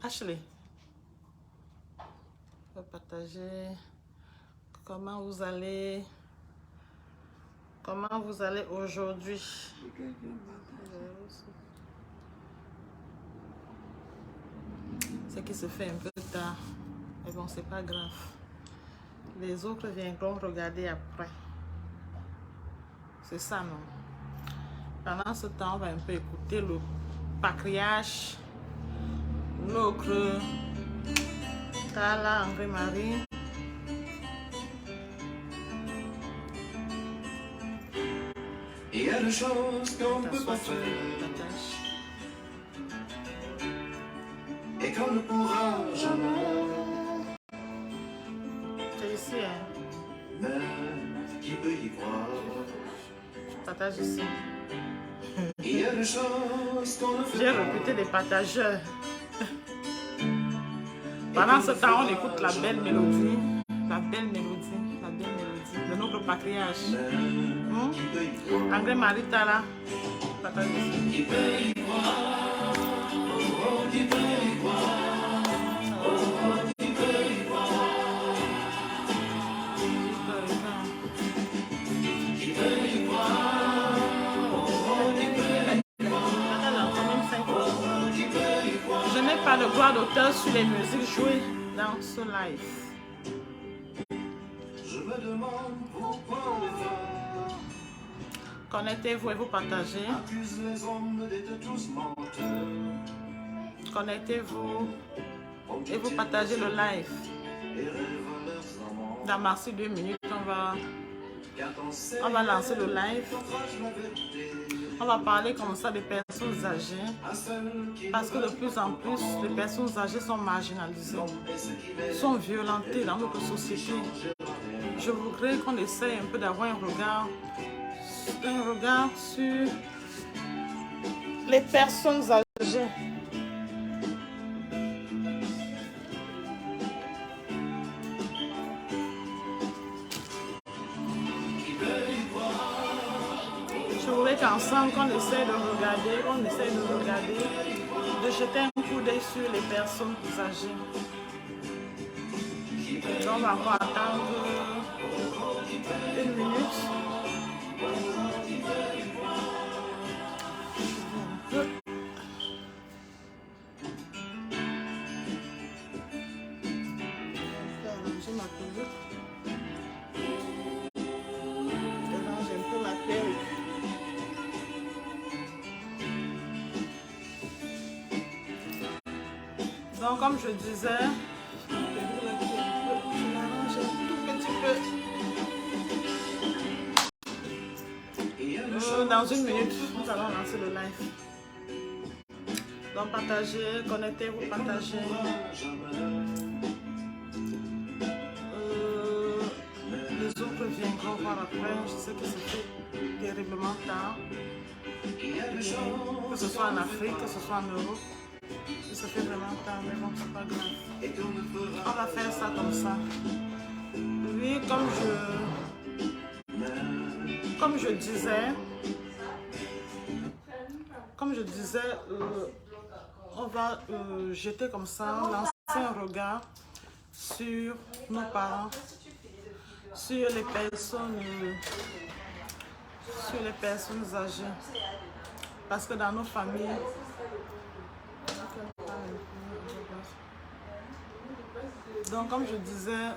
Ashley, on va partager comment vous allez aujourd'hui. C'est qui se fait un peu tard, mais bon, c'est pas grave. Les autres viendront regarder après. C'est ça, non? Pendant ce temps, on va un peu écouter le patriarche, l'ocre, Tala, André-Marie. Il y a des choses qu'on ne peut pas faire et qu'on ne pourra jamais. C'est ici, hein? Mais qui peut y croire? Je partage ici. Il y a des choses qu'on ne fait J'ai recruté des partageurs. Pendant ce temps, on écoute la belle mélodie. La belle mélodie. La belle mélodie de notre patriarche. André-Marie Tala. Partage ici. Qui peut y croire? Oh, qui peut y croire? Oh, qui peut y croire? Qui peut y croire? Oh, qui peut y croire? Je n'ai pas de droit d'auteur sur les musiques jouées dans ce live. Je me demande pourquoi les femmes Connectez-vous et vous partagez. accusent les hommes d'être tous menteurs. Connectez-vous et vous partagez le live. Et rêvent leurs amants. Dans merci 2 minutes, on va lancer le live. On va parler comme ça des personnes âgées. Parce que de plus en plus, les personnes âgées sont marginalisées, sont violentées dans notre société. Je voudrais qu'on essaye un peu d'avoir un regard sur les personnes âgées. Je voudrais qu'ensemble, qu'on essaie de regarder, de jeter un coup d'œil sur les personnes âgées. Donc, on va encore attendre 1 minute. J'ai ma perruque. J'ai un peu ma perruque. Donc, comme je disais, je m'arrange un tout petit peu. Dans 1 minute, nous allons lancer le live. Donc, partagez, connectez-vous, partagez. Les autres viendront voir après. Je sais que c'était terriblement tard. Que ce soit en Afrique, que ce soit en Europe. Ça fait vraiment tard, mais bon, c'est pas grave. On va faire ça comme ça. Oui, comme je disais, on va jeter comme ça, lancer un regard sur nos parents, sur les personnes âgées. Parce que dans nos familles, donc comme je disais,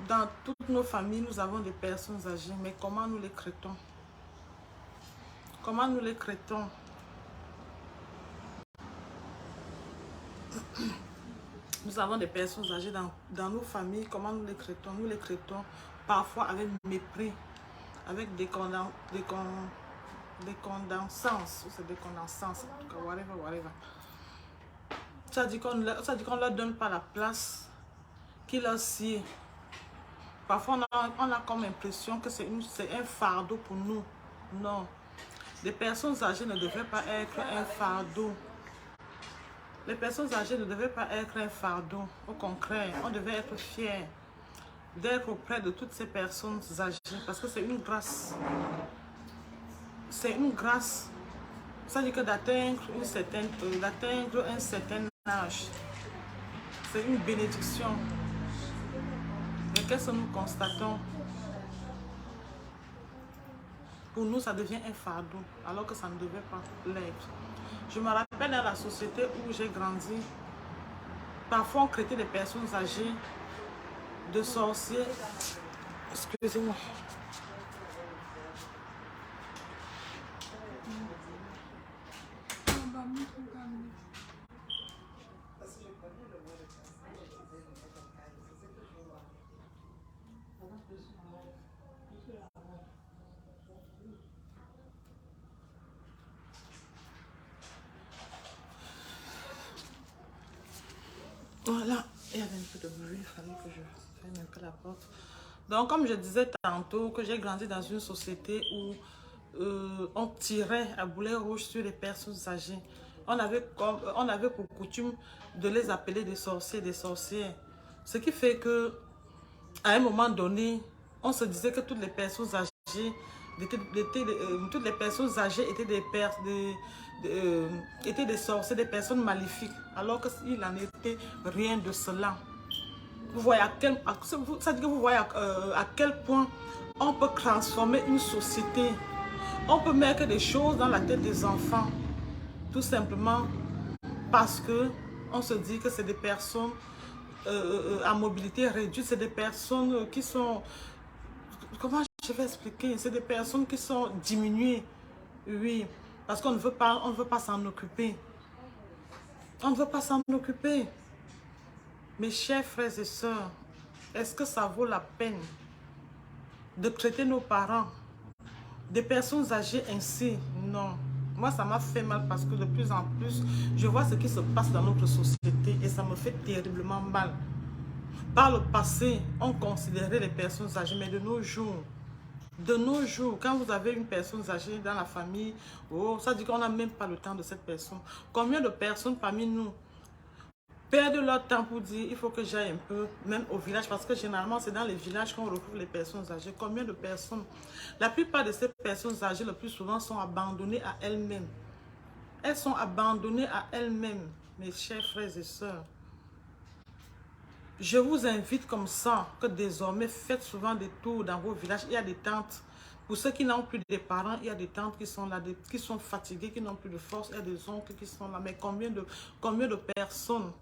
dans toutes nos familles, nous avons des personnes âgées, mais comment nous les traitons? Comment nous les traitons? Nous avons des personnes âgées dans nos familles, comment nous les traitons? Nous les traitons parfois avec mépris, avec des condansances, ou c'est des condansances, en tout cas, whatever. Ça dit qu'on ne leur donne pas la place qui leur sied. Parfois, on a comme impression que c'est un fardeau pour nous. Non. Les personnes âgées ne devraient pas être un fardeau. Les personnes âgées ne devaient pas être un fardeau. Au contraire, on devait être fiers d'être auprès de toutes ces personnes âgées parce que c'est une grâce. C'est une grâce Ça dit que d'atteindre un certain âge, c'est une bénédiction. Mais qu'est-ce que nous constatons? Pour nous, ça devient un fardeau, alors que ça ne devait pas l'être. Je me rappelle dans la société où j'ai grandi, parfois on traitait des personnes âgées de sorciers. Excusez-moi. Voilà, il y avait un peu de bruit, il fallait que je ferme un peu la porte. Donc, comme je disais tantôt, que j'ai grandi dans une société où on tirait à boulet rouge sur les personnes âgées. On avait pour coutume de les appeler des sorciers, des sorcières. Ce qui fait que, à un moment donné, on se disait que toutes les personnes âgées toutes les personnes âgées étaient des sorciers, des personnes maléfiques, alors qu'il n'en était rien de cela. Vous voyez ça dit que vous voyez à quel point on peut transformer une société. On peut mettre des choses dans la tête des enfants, tout simplement parce que on se dit que c'est des personnes à mobilité réduite, c'est des personnes qui sont... Comment je vais expliquer? C'est des personnes qui sont diminuées. Oui, parce qu'on ne veut pas s'en occuper. On ne veut pas s'en occuper. Mes chers frères et sœurs, est-ce que ça vaut la peine de traiter nos parents, des personnes âgées ainsi? Non. Moi, ça m'a fait mal parce que de plus en plus, je vois ce qui se passe dans notre société et ça me fait terriblement mal. Par le passé, on considérait les personnes âgées, mais de nos jours, quand vous avez une personne âgée dans la famille, oh, ça dit qu'on n'a même pas le temps de cette personne. Combien de personnes parmi nous perdent leur temps pour dire il faut que j'aille un peu, même au village, parce que généralement c'est dans les villages qu'on retrouve les personnes âgées. Combien de personnes? La plupart de ces personnes âgées, le plus souvent, sont abandonnées à elles-mêmes. Elles sont abandonnées à elles-mêmes, mes chers frères et sœurs. Je vous invite comme ça, que désormais, faites souvent des tours dans vos villages. Il y a des tantes. Pour ceux qui n'ont plus de parents, il y a des tantes qui sont là, qui sont fatiguées, qui n'ont plus de force. Il y a des oncles qui sont là. Mais combien de personnes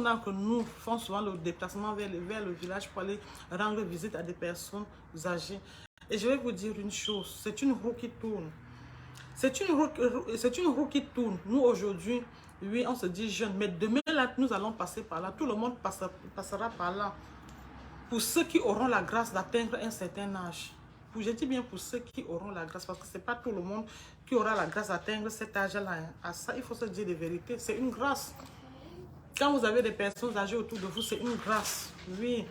d'entre nous font souvent le déplacement vers le village pour aller rendre visite à des personnes âgées? Et je vais vous dire une chose, c'est une roue qui tourne. C'est une roue qui tourne. Nous, aujourd'hui, oui, on se dit jeune, mais demain, là, nous allons passer par là. Tout le monde passera par là. Pour ceux qui auront la grâce d'atteindre un certain âge. Je dis bien pour ceux qui auront la grâce, parce que ce n'est pas tout le monde qui aura la grâce d'atteindre cet âge-là. À ça, il faut se dire des vérités. C'est une grâce. Quand vous avez des personnes âgées autour de vous, c'est une grâce. Oui.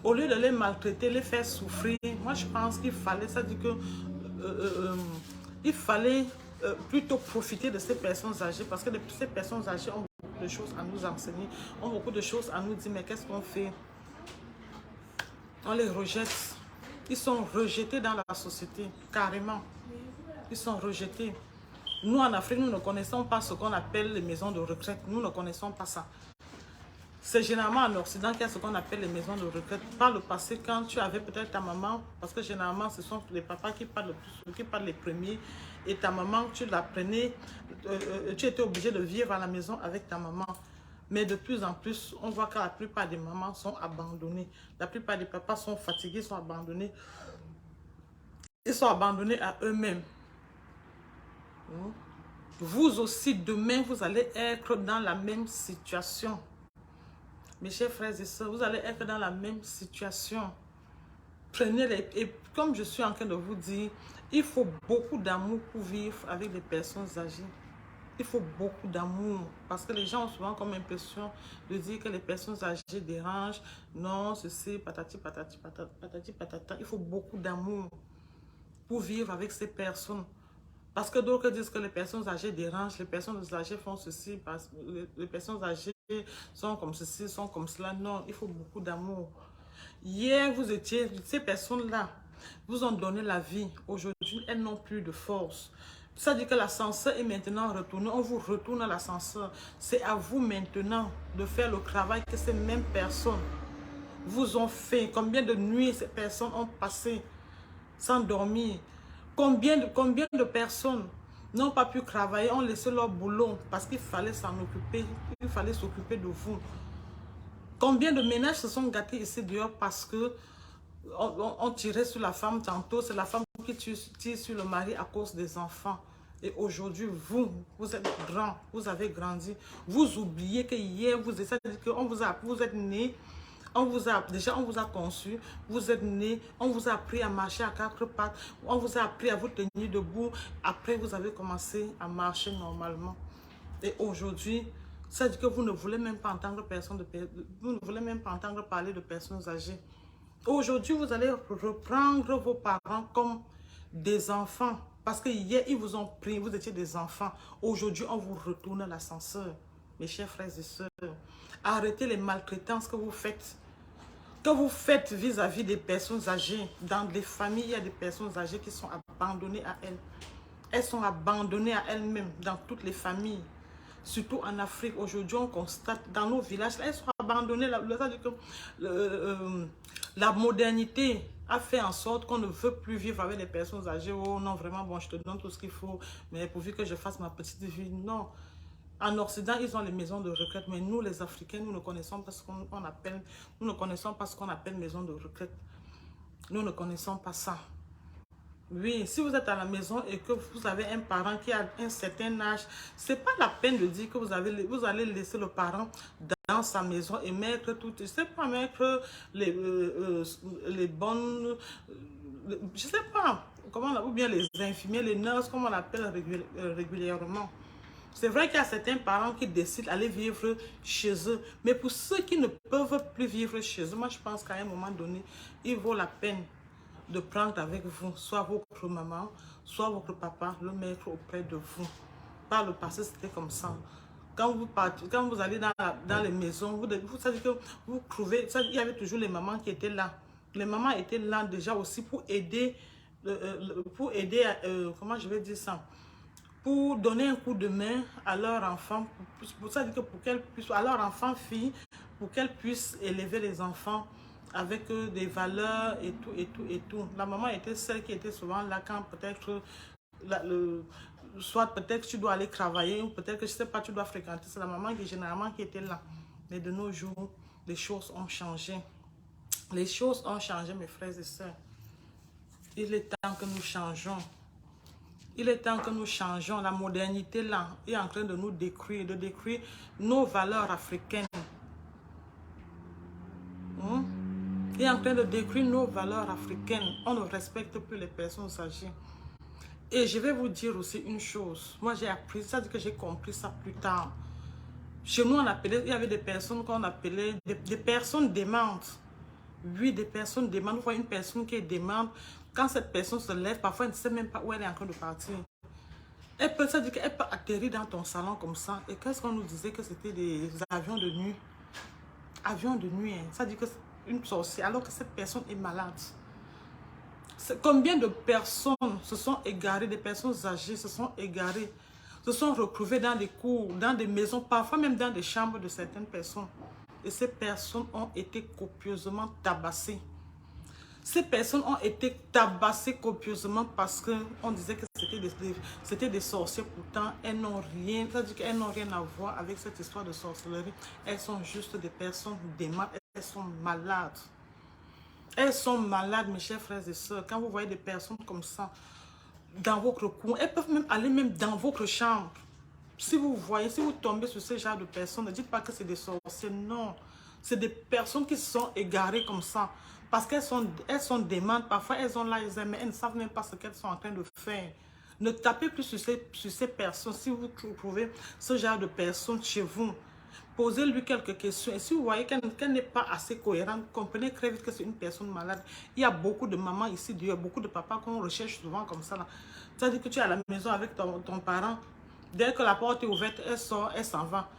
Au lieu de les maltraiter, les faire souffrir, moi, je pense qu'il fallait, ça dit que... il fallait plutôt profiter de ces personnes âgées parce que ces personnes âgées ont beaucoup de choses à nous enseigner, ont beaucoup de choses à nous dire, mais qu'est-ce qu'on fait? On les rejette. Ils sont rejetés dans la société, carrément. Ils sont rejetés. Nous, en Afrique, nous ne connaissons pas ce qu'on appelle les maisons de retraite. Nous ne connaissons pas ça. C'est généralement en Occident qu'il y a ce qu'on appelle les maisons de retraite. Par le passé, quand tu avais peut-être ta maman, parce que généralement, ce sont les papas qui parlent le plus, qui parlent les premiers, et ta maman, tu la prenais, tu étais obligé de vivre à la maison avec ta maman. Mais de plus en plus, on voit que la plupart des mamans sont abandonnées. La plupart des papas sont fatigués, sont abandonnés. Ils sont abandonnés à eux-mêmes. Vous aussi, demain, vous allez être dans la même situation. Mes chers frères et sœurs, vous allez être dans la même situation. Prenez-les. Et comme je suis en train de vous dire, il faut beaucoup d'amour pour vivre avec des personnes âgées. Il faut beaucoup d'amour. Parce que les gens ont souvent comme impression de dire que les personnes âgées dérangent. Non, ceci, patati, patati, patati, patata. Il faut beaucoup d'amour pour vivre avec ces personnes. Parce que d'autres disent que les personnes âgées dérangent, les personnes âgées font ceci, parce que les personnes âgées sont comme ceci, sont comme cela. Non, il faut beaucoup d'amour. Hier, vous étiez, ces personnes-là vous ont donné la vie. Aujourd'hui, elles n'ont plus de force. Ça dit que l'ascenseur est maintenant retourné. On vous retourne à l'ascenseur. C'est à vous maintenant de faire le travail que ces mêmes personnes vous ont fait. Combien de nuits ces personnes ont passé sans dormir? Combien de personnes n'ont pas pu travailler, ont laissé leur boulot parce qu'il fallait s'en occuper, il fallait s'occuper de vous. Combien de ménages se sont gâtés ici dehors parce que on tirait sur la femme tantôt, c'est la femme qui tire sur le mari à cause des enfants. Et aujourd'hui, vous êtes grand, vous avez grandi. Vous oubliez que hier, vous êtes né, on vous a conçu, vous êtes né, on vous a appris à marcher à quatre pattes, on vous a appris à vous tenir debout. Après, vous avez commencé à marcher normalement. Et aujourd'hui, ça dit que vous ne voulez même pas entendre vous ne voulez même pas entendre parler de personnes âgées. Aujourd'hui, vous allez reprendre vos parents comme des enfants. Parce que hier, ils vous ont pris, vous étiez des enfants. Aujourd'hui, on vous retourne à l'ascenseur. Mes chers frères et sœurs, arrêtez les maltraitances que vous faites. Que vous faites vis-à-vis des personnes âgées. Dans les familles, il y a des personnes âgées qui sont abandonnées à elles. Elles sont abandonnées à elles-mêmes dans toutes les familles. Surtout en Afrique, aujourd'hui, on constate dans nos villages, elles sont abandonnées. La modernité a fait en sorte qu'on ne veut plus vivre avec les personnes âgées. Oh non, vraiment, bon, je te donne tout ce qu'il faut, mais pourvu que je fasse ma petite vie. Non. En Occident, ils ont les maisons de retraite, mais nous, les Africains, nous ne connaissons pas ce qu'on appelle, maison de retraite. Nous ne connaissons pas ça. Oui, si vous êtes à la maison et que vous avez un parent qui a un certain âge, c'est pas la peine de dire que vous allez laisser le parent dans sa maison et mettre tout, je sais pas, mettre les bonnes, je sais pas, ou bien les infirmiers, les nurses, comme on l'appelle régulièrement. C'est vrai qu'il y a certains parents qui décident d'aller vivre chez eux, mais pour ceux qui ne peuvent plus vivre chez eux, moi je pense qu'à un moment donné, il vaut la peine de prendre avec vous, soit votre maman, soit votre papa, le mettre auprès de vous. Par le passé, c'était comme ça. Quand vous allez dans les maisons, vous savez que vous trouvez, il y avait toujours les mamans qui étaient là. Les mamans étaient là déjà aussi pour aider, comment je vais dire ça, pour donner un coup de main à leur enfant, à leur enfant fille, pour qu'elles puissent élever les enfants avec des valeurs et tout. La maman était celle qui était souvent là quand peut-être, soit peut-être tu dois aller travailler ou peut-être que je sais pas, tu dois fréquenter. C'est la maman qui généralement qui était là. Mais de nos jours, les choses ont changé. Les choses ont changé, mes frères et sœurs. Il est temps que nous changeons. Il est temps que nous changeons. La modernité là est en train de nous détruire, de détruire nos valeurs africaines. Il est en train de détruire nos valeurs africaines. On ne respecte plus les personnes âgées. Et je vais vous dire aussi une chose. Moi, j'ai appris ça, que j'ai compris ça plus tard. Chez nous, il y avait des personnes qu'on appelait des personnes démentes. Oui, des personnes démentes. Vous voyez une personne qui est démente. Quand cette personne se lève, parfois, elle ne sait même pas où elle est en train de partir. Ça dit qu'elle peut atterrir dans ton salon comme ça. Et qu'est-ce qu'on nous disait que c'était des avions de nuit? Avions de nuit, hein. Ça dit que une sorcière, alors que cette personne est malade. Combien de personnes se sont égarées, des personnes âgées se sont égarées, se sont retrouvées dans des cours, dans des maisons, parfois même dans des chambres de certaines personnes. Et ces personnes ont été copieusement tabassées. Ces personnes ont été tabassées copieusement parce qu'on disait que c'était des sorciers. Pourtant, elles n'ont rien, ça dit qu'elles n'ont rien à voir avec cette histoire de sorcellerie. Elles sont juste des personnes démentes. Elles sont malades. Elles sont malades, mes chers frères et sœurs. Quand vous voyez des personnes comme ça dans votre coin, elles peuvent même aller même dans votre chambre. Si vous voyez, si vous tombez sur ce genre de personnes, ne dites pas que c'est des sorciers. Non, c'est des personnes qui se sont égarées comme ça. Parce qu'elles sont démentes. Parfois, elles ont l'Alzheimer, mais elles ne savent même pas ce qu'elles sont en train de faire. Ne tapez plus sur ces personnes. Si vous trouvez ce genre de personnes chez vous, posez-lui quelques questions. Et si vous voyez qu'elle n'est pas assez cohérente, comprenez très vite que c'est une personne malade. Il y a beaucoup de mamans ici, il y a beaucoup de papas qu'on recherche souvent comme ça. C'est-à-dire que tu es à la maison avec ton parent. Dès que la porte est ouverte, elle sort, elle s'en va.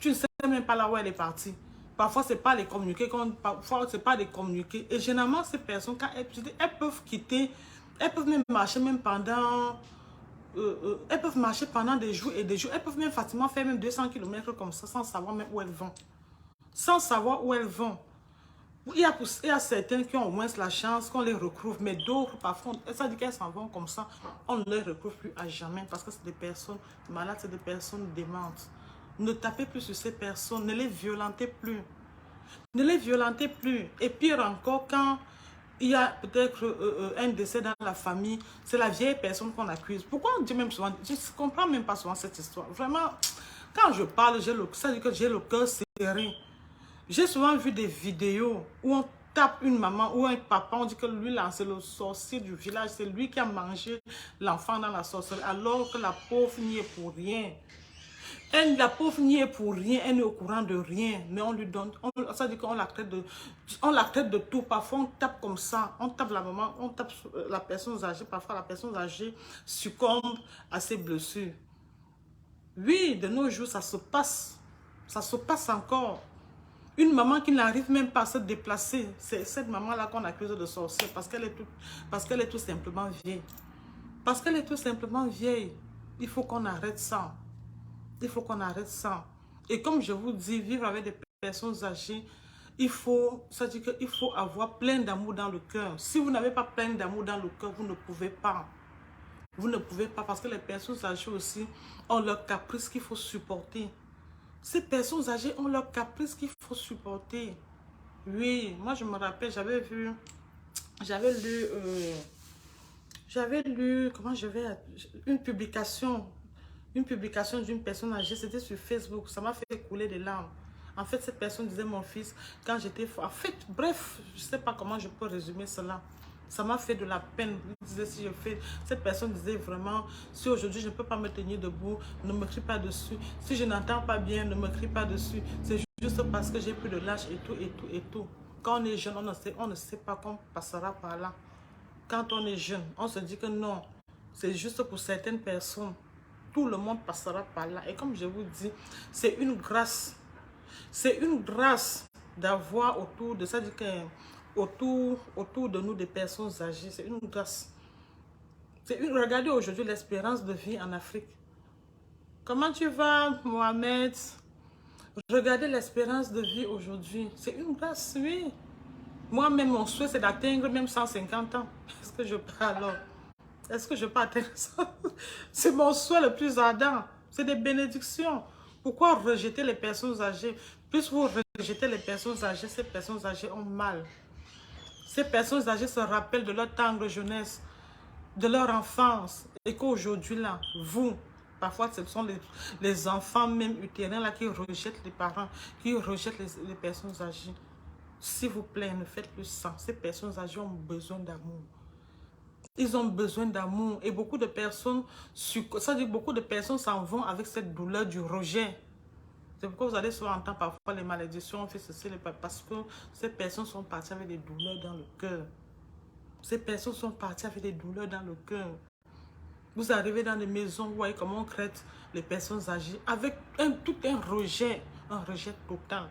Tu ne sais même pas là où elle est partie. Parfois, ce n'est pas les communiquer. Parfois, ce n'est pas les communiquer. Et généralement, ces personnes, quand elles peuvent quitter, elles peuvent même marcher même pendant elles peuvent marcher pendant des jours et des jours. Elles peuvent même facilement faire même 200 km comme ça sans savoir même où elles vont. Sans savoir où elles vont. Il y a certains qui ont au moins la chance qu'on les retrouve, mais d'autres, parfois, ça dit qu'elles s'en vont comme ça, on ne les retrouve plus à jamais parce que c'est des personnes malades, c'est des personnes démentes. Ne tapez plus sur ces personnes, ne les violentez plus. Ne les violentez plus. Et pire encore, quand il y a peut-être un décès dans la famille, c'est la vieille personne qu'on accuse. Pourquoi on dit même souvent, je ne comprends même pas souvent cette histoire. Vraiment, quand je parle, ça dit que j'ai le cœur serré. J'ai souvent vu des vidéos où on tape une maman ou un papa, on dit que lui là, c'est le sorcier du village, c'est lui qui a mangé l'enfant dans la sorcellerie, alors que la pauvre n'y est pour rien. La pauvre n'y est pour rien, elle n'est au courant de rien, mais on lui donne, ça dit qu'on la traite de tout. Parfois on tape comme ça, on tape la maman, on tape la personne âgée, parfois la personne âgée succombe à ses blessures. Oui, de nos jours, ça se passe encore. Une maman qui n'arrive même pas à se déplacer, c'est cette maman-là qu'on accuse de sorcière parce qu'elle est tout simplement vieille. Parce qu'elle est tout simplement vieille. Il faut qu'on arrête ça. Il faut qu'on arrête ça. Et comme je vous dis, vivre avec des personnes âgées, ça dit qu'il faut avoir plein d'amour dans le cœur. Si vous n'avez pas plein d'amour dans le cœur, vous ne pouvez pas. Vous ne pouvez pas parce que les personnes âgées aussi ont leurs caprices qu'il faut supporter. Ces personnes âgées ont leurs caprices qu'il faut supporter. Oui, moi je me rappelle, j'avais lu, une publication d'une personne âgée, c'était sur Facebook, ça m'a fait couler des larmes. En fait, cette personne disait, mon fils, quand j'étais... En fait, bref, je ne sais pas comment je peux résumer cela. Ça m'a fait de la peine. Cette personne disait vraiment, si aujourd'hui je ne peux pas me tenir debout, ne me crie pas dessus. Si je n'entends pas bien, ne me crie pas dessus. C'est juste parce que j'ai plus de lâche et tout, et tout, et tout. Quand on est jeune, on ne sait pas qu'on passera par là. Quand on est jeune, on se dit que non, c'est juste pour certaines personnes. Tout le monde passera par là. Et comme je vous dis, c'est une grâce. C'est une grâce d'avoir autour de ça, autour de nous des personnes âgées. C'est une grâce. Regardez aujourd'hui l'espérance de vie en Afrique. Comment tu vas, Mohamed? Regardez l'espérance de vie aujourd'hui. C'est une grâce, oui. Moi-même, mon souhait, c'est d'atteindre même 150 ans. Est-ce que je peux alors? Est-ce que je peux atteindre ça? C'est mon souhait le plus ardent. C'est des bénédictions. Pourquoi rejeter les personnes âgées? Plus vous rejetez les personnes âgées, ces personnes âgées ont mal. Ces personnes âgées se rappellent de leur tendre jeunesse, de leur enfance. Et qu'aujourd'hui, là, vous, parfois, ce sont les enfants même utérins là, qui rejettent les parents, qui rejettent les personnes âgées. S'il vous plaît, ne faites plus ça. Ces personnes âgées ont besoin d'amour. Ils ont besoin d'amour. Et beaucoup de personnes, beaucoup de personnes s'en vont avec cette douleur du rejet. C'est pourquoi vous allez souvent entendre parfois les malédictions, on fait ceci, parce que ces personnes sont parties avec des douleurs dans le cœur. Ces personnes sont parties avec des douleurs dans le cœur. Vous arrivez dans des maisons, vous voyez comment on traite les personnes âgées avec tout un rejet total.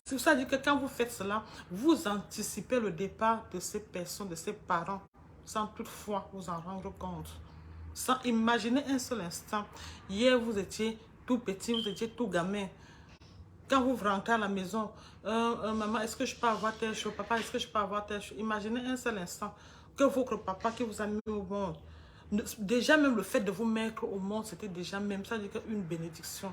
C'est ça dit que quand vous faites cela, vous anticipez le départ de ces personnes, de ces parents, sans toutefois vous en rendre compte. Sans imaginer un seul instant. Hier, vous étiez tout petit, vous étiez tout gamin. Quand vous rentrez à la maison, maman, est-ce que je peux avoir telle chose? Papa, est-ce que je peux avoir telle chose? Imaginez un seul instant que votre papa qui vous a mis au monde, déjà même le fait de vous mettre au monde, c'était déjà même, ça veut dire une bénédiction.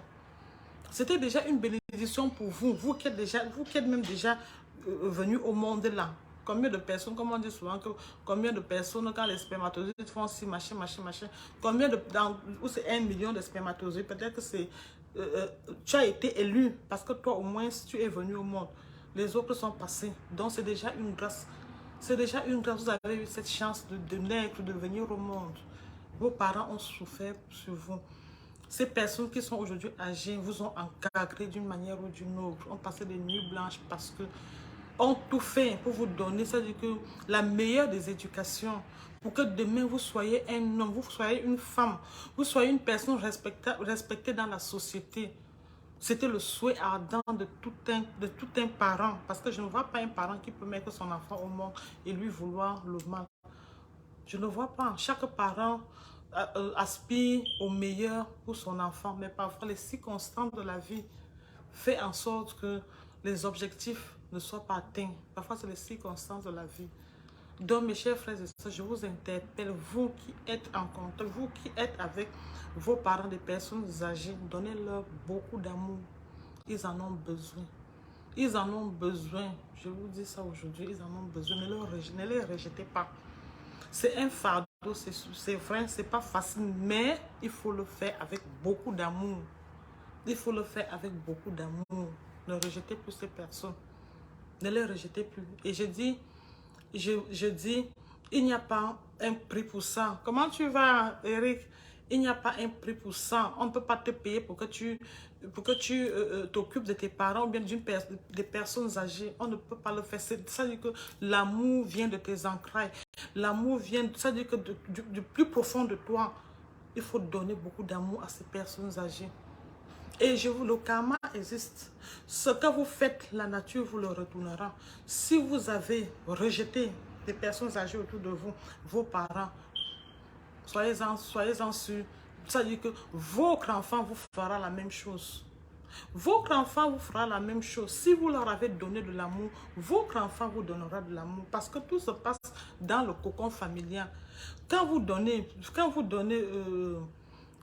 C'était déjà une bénédiction pour vous, vous qui êtes même déjà venu au monde là. Combien de personnes, comme on dit souvent, combien de personnes, quand les spermatozoïdes font si, machin, combien où c'est 1 million de spermatozoïdes, peut-être que c'est, tu as été élu, parce que toi au moins, tu es venu au monde. Les autres sont passés, donc c'est déjà une grâce. C'est déjà une grâce, vous avez eu cette chance de naître, de venir au monde. Vos parents ont souffert sur vous. Ces personnes qui sont aujourd'hui âgées vous ont encadré d'une manière ou d'une autre, ont passé des nuits blanches parce que ont tout fait pour vous donner, c'est-à-dire que la meilleure des éducations, pour que demain vous soyez un homme, vous soyez une femme, vous soyez une personne respectée dans la société. C'était le souhait ardent de tout un parent, parce que je ne vois pas un parent qui peut mettre son enfant au monde et lui vouloir le mal. Je ne vois pas. Chaque parent aspire au meilleur pour son enfant, mais parfois les circonstances de la vie font en sorte que les objectifs ne soient pas atteints. Parfois, c'est les circonstances de la vie. Donc, mes chers frères et sœurs, je vous interpelle, vous qui êtes en contact, vous qui êtes avec vos parents, des personnes âgées, donnez-leur beaucoup d'amour. Ils en ont besoin. Ils en ont besoin. Je vous dis ça aujourd'hui, ils en ont besoin. Ne les rejetez pas. C'est un fardeau, c'est vrai, c'est pas facile, mais il faut le faire avec beaucoup d'amour. Il faut le faire avec beaucoup d'amour. Ne rejetez plus ces personnes. Ne les rejetez plus. Et je dis, il n'y a pas un prix pour ça. Comment tu vas, Eric? Il n'y a pas un prix pour ça. On ne peut pas te payer pour que tu t'occupes de tes parents ou bien des personnes âgées. On ne peut pas le faire. Ça veut dire que l'amour vient de tes entrailles. L'amour vient, ça veut dire que du plus profond de toi, il faut donner beaucoup d'amour à ces personnes âgées. Et le karma existe. Ce que vous faites, la nature vous le retournera. Si vous avez rejeté des personnes âgées autour de vous, vos parents, soyez-en sûrs. Ça veut dire que votre enfant vous fera la même chose. Votre enfant vous fera la même chose. Si vous leur avez donné de l'amour, votre enfant vous donnera de l'amour. Parce que tout se passe dans le cocon familial. Quand vous donnez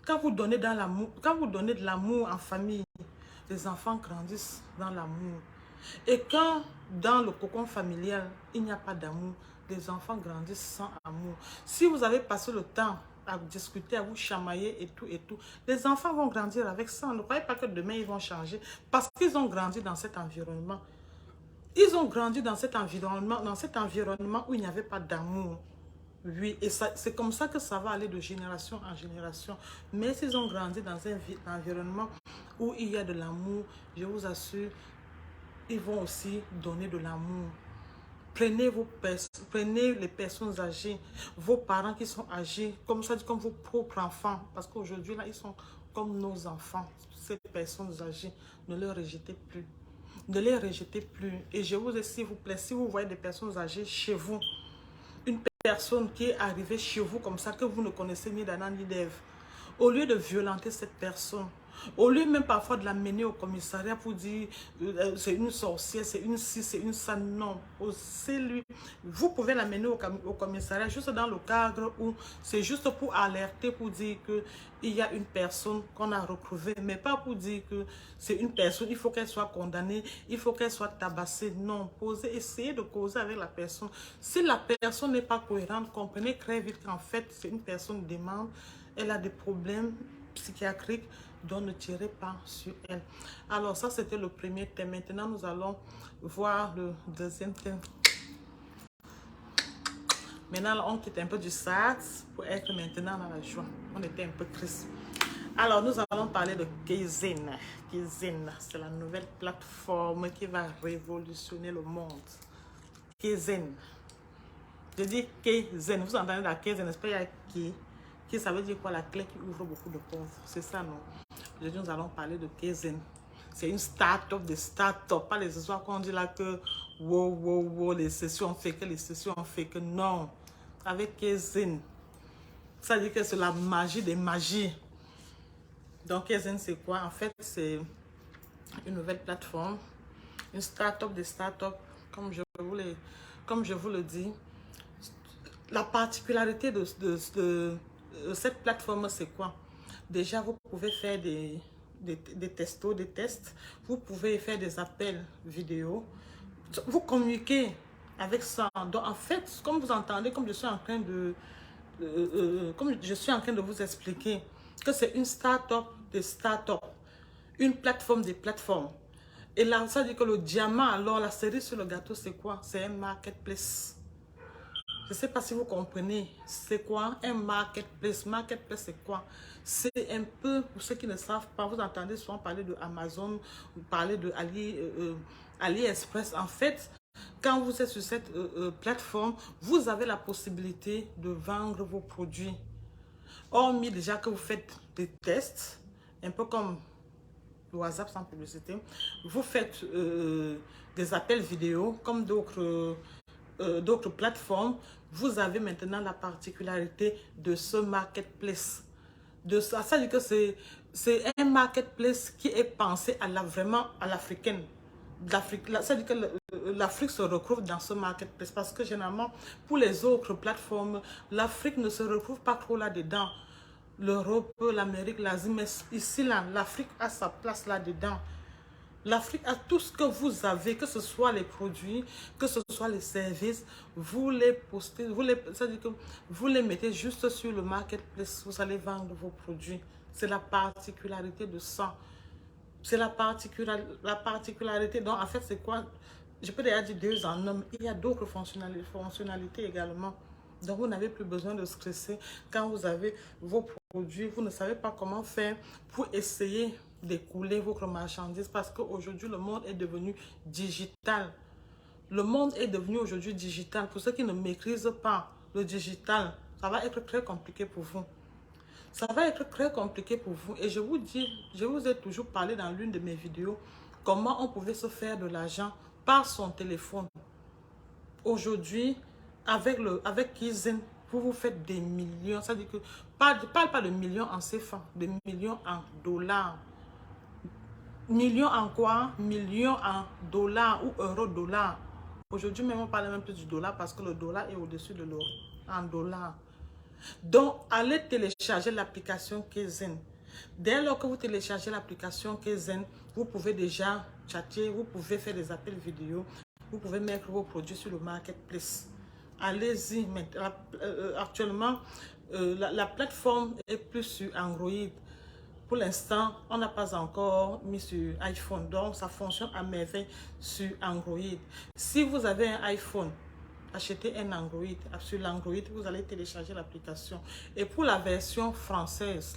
de l'amour en famille, les enfants grandissent dans l'amour. Et quand dans le cocon familial, il n'y a pas d'amour, les enfants grandissent sans amour. Si vous avez passé le temps à discuter, à vous chamailler et tout, les enfants vont grandir avec ça. Ne croyez pas que demain ils vont changer parce qu'ils ont grandi dans cet environnement. Ils ont grandi dans cet environnement où il n'y avait pas d'amour. Oui, et c'est comme ça que ça va aller de génération en génération. Mais s'ils ont grandi dans un environnement où il y a de l'amour, je vous assure, ils vont aussi donner de l'amour. Prenez les personnes âgées, vos parents qui sont âgés, comme ça, comme vos propres enfants. Parce qu'aujourd'hui, là, ils sont comme nos enfants. Ces personnes âgées, ne les rejetez plus. Ne les rejetez plus. Et je vous dis, s'il vous plaît, si vous voyez des personnes âgées chez vous, une personne qui est arrivée chez vous comme ça, que vous ne connaissez ni d'Adam ni d'Ève, au lieu de violenter cette personne, au lieu même parfois de l'amener au commissariat pour dire c'est une sorcière, c'est une ci, c'est une ça, non. Vous pouvez l'amener au commissariat juste dans le cadre où c'est juste pour alerter, pour dire qu'il y a une personne qu'on a retrouvée, mais pas pour dire que c'est une personne, il faut qu'elle soit condamnée, il faut qu'elle soit tabassée. Non, essayez de causer avec la personne. Si la personne n'est pas cohérente, comprenez très vite qu'en fait c'est une personne démente, elle a des problèmes psychiatriques, donc ne tirez pas sur elle. Alors ça c'était le premier thème. Maintenant nous allons voir le deuxième thème. Maintenant on quitte un peu du sad pour être maintenant dans la joie. On était un peu triste. Alors nous allons parler de Kaizen. Kaizen, c'est la nouvelle plateforme qui va révolutionner le monde. Kaizen. Je dis Kaizen. Vous entendez la Kaizen, n'est-ce pas? Il y a qui ça veut dire quoi? La clé qui ouvre beaucoup de portes. C'est ça, non? Aujourd'hui, nous allons parler de Kaizen. C'est une start-up de start-up. Pas les histoires qu'on dit là que wow, les sessions ont fait que, les sessions ont fait que. Non. Avec Kaizen, ça dit que c'est la magie des magies. Donc, Kaizen, c'est quoi? En fait, c'est une nouvelle plateforme. Une start-up de start-up. Comme je vous le dis. La particularité de cette plateforme, c'est quoi? Déjà, vous pouvez faire des tests. Vous pouvez faire des appels vidéo. Vous communiquez avec ça. Donc, en fait, comme vous entendez, comme je suis en train de vous expliquer que c'est une start-up de start-up. Une plateforme des plateformes. Et là, ça dit que le diamant, alors, la cerise sur le gâteau, c'est quoi? C'est un marketplace. Je ne sais pas si vous comprenez, c'est quoi un marketplace? Marketplace, c'est quoi? C'est un peu, pour ceux qui ne savent pas, vous entendez souvent parler de Amazon, vous parlez de AliExpress. En fait, quand vous êtes sur cette plateforme, vous avez la possibilité de vendre vos produits. Hormis déjà que vous faites des tests, un peu comme le WhatsApp sans publicité, vous faites des appels vidéo comme d'autres plateformes, vous avez maintenant la particularité de ce marketplace. Ça veut dire que c'est un marketplace qui est pensé vraiment à l'africaine. Ça veut dire que l'Afrique se retrouve dans ce marketplace parce que généralement, pour les autres plateformes, l'Afrique ne se retrouve pas trop là-dedans. L'Europe, l'Amérique, l'Asie, mais ici, là, l'Afrique a sa place là-dedans. L'Afrique a tout ce que vous avez, que ce soit les produits, que ce soit les services, vous les postez, ça veut dire que vous les mettez juste sur le marketplace, vous allez vendre vos produits. C'est la particularité de ça. C'est la particularité. Donc, en fait, c'est quoi? Je peux déjà dire 2 en un. Il y a d'autres fonctionnalités également. Donc, vous n'avez plus besoin de stresser quand vous avez vos produits. Vous ne savez pas comment faire pour essayer d'écouler votre marchandise parce qu'aujourd'hui, le monde est devenu digital. Le monde est devenu aujourd'hui digital. Pour ceux qui ne maîtrisent pas le digital, ça va être très compliqué pour vous. Ça va être très compliqué pour vous. Et je vous dis, je vous ai toujours parlé dans l'une de mes vidéos comment on pouvait se faire de l'argent par son téléphone. Aujourd'hui, avec Kizzen, vous faites des millions. Ça veut dire que, je ne parle pas de millions en CFA, de millions en dollars. Millions en quoi? Millions en dollars ou euro-dollars. Aujourd'hui, même on parle même plus du dollar parce que le dollar est au-dessus de l'euro en dollars. Donc, allez télécharger l'application Kizzen. Dès lors que vous téléchargez l'application Kizzen, vous pouvez déjà chatter, vous pouvez faire des appels vidéo, vous pouvez mettre vos produits sur le marketplace. Allez-y. Actuellement, la plateforme est plus sur Android. Pour l'instant, on n'a pas encore mis sur iPhone. Donc, ça fonctionne à merveille sur Android. Si vous avez un iPhone, achetez un Android. Sur l'Android, vous allez télécharger l'application. Et pour la version française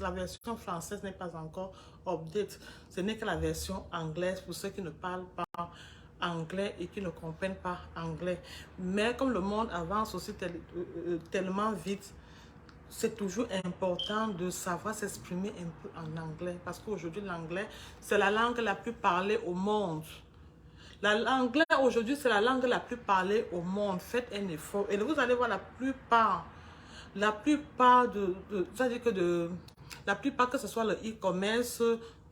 n'est pas encore update. Ce n'est que la version anglaise pour ceux qui ne parlent pas anglais et qui ne comprennent pas anglais. Mais comme le monde avance aussi tellement vite, c'est toujours important de savoir s'exprimer un peu en anglais. Parce qu'aujourd'hui, l'anglais, c'est la langue la plus parlée au monde. L'anglais aujourd'hui, c'est la langue la plus parlée au monde. Faites un effort. Et vous allez voir la plupart que ce soit le e-commerce,